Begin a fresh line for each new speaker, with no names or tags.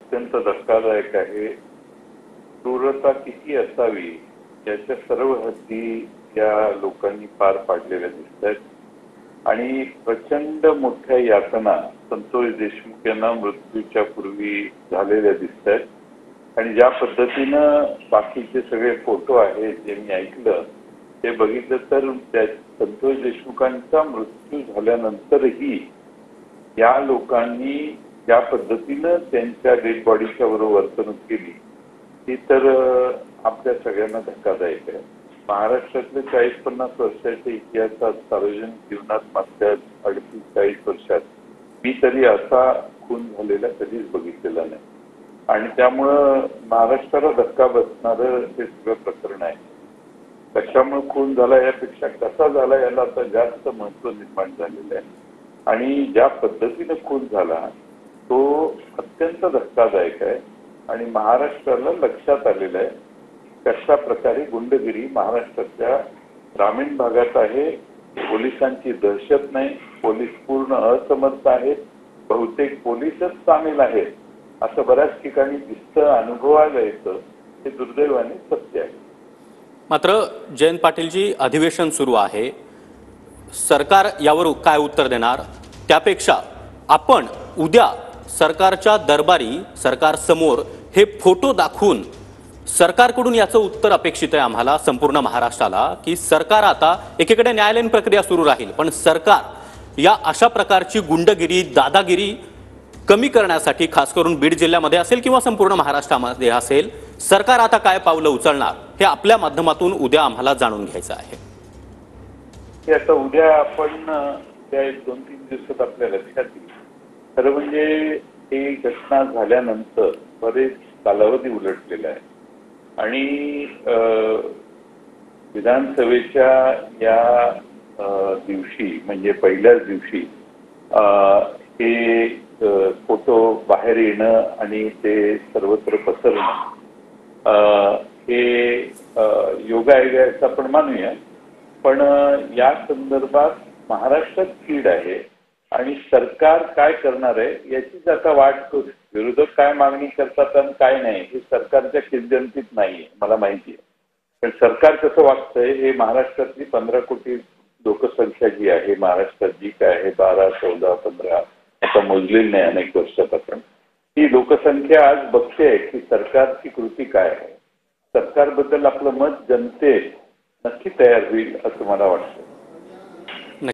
अत्यंत धक्कादायक आहे। क्रूरता किती असावी याच्या सर्व हद्दी या लोकांनी पार पाडलेल्या दिसतात आणि प्रचंड मोठ्या यातना संतोष देशमुख यांना मृत्यूच्या पूर्वी झालेल्या दिसतात आणि ज्या पद्धतीनं बाकीचे सगळे फोटो आहेत जे मी ऐकलं ते बघितलं तर संतोष देशमुखांचा मृत्यू झाल्यानंतरही या लोकांनी ज्या पद्धतीनं त्यांच्या डेड बॉडीच्या बरोबर वर्तणूक केली ती तर आपल्या सगळ्यांना धक्कादायक आहे। महाराष्ट्रातल्या 40-50 वर्षाच्या इतिहासात सार्वजनिक जीवनात मागच्या 38-40 वर्षात मी तरी असा खून झालेला कधीच बघितलेला नाही आणि त्यामुळं महाराष्ट्राला धक्का बसणारं हे सगळं प्रकरण आहे। कशामुळे खून झाला यापेक्षा कसा झाला याला आता जास्त महत्व निर्माण झालेलं आहे आणि ज्या पद्धतीने खून झाला तो अत्यंत धक्कादायक आहे आणि महाराष्ट्राला लक्षात आलेलं आहे कशा प्रकारे गुंडगिरी महाराष्ट्राच्या ग्रामीण भागात आहे। पोलिसांची दहशत नाही, पोलीस पूर्ण असमर्थ आहेत, बहुतेक पोलीसच सामील आहेत असं बऱ्याच ठिकाणी दिसतं, अनुभवायला येतं। हे दुर्दैवाने सत्य आहे।
मात्र जयंत पाटीलजी, अधिवेशन सुरू आहे, सरकार यावर काय उत्तर देणार त्यापेक्षा आपण उद्या सरकारच्या दरबारी सरकार समोर हे फोटो दाखवून सरकारकडून याचं उत्तर अपेक्षित आहे आम्हाला, संपूर्ण महाराष्ट्राला, की सरकार आता एकीकडे न्यायालयीन प्रक्रिया सुरू राहील पण सरकार या अशा प्रकारची गुंडगिरी दादागिरी कमी करण्यासाठी खास करून बीड जिल्ह्यामध्ये असेल किंवा संपूर्ण महाराष्ट्रामध्ये असेल सरकार आता काय पावलं उचलणार हे आपल्या माध्यमातून उद्या आम्हाला जाणून घ्यायचं आहे।
आता उद्या आपण त्या 2-3 दिवसात आपल्या लक्षात येईल। खरं म्हणजे ही घटना झाल्यानंतर बरेच कालावधी उलटलेला आहे आणि विधानसभेच्या या दिवशी म्हणजे पहिल्याच दिवशी हे फोटो बाहेर येणं आणि ते सर्वत्र पसरणं हे योगायोग आहे असं आपण मानूया, पण या संदर्भात महाराष्ट्रात कीड आहे आणि सरकार काय करणार आहे याचीच आता वाट विरोधक काय मागणी करतात आणि काय नाही हे सरकारच्या खिलजंतीत नाहीये, मला माहिती आहे। पण सरकार कसं वागतंय हे महाराष्ट्रातली 15 कोटी लोकसंख्या जी आहे महाराष्ट्रात जी काय आहे 12, 14, 15 आता मोजलेली नाही अनेक वर्षापासून ही लोकसंख्या आज बघते की सरकारची कृती काय आहे। सरकारबद्दल आपलं मत जनतेत नक्की तयार होईल असं मला वाटतं।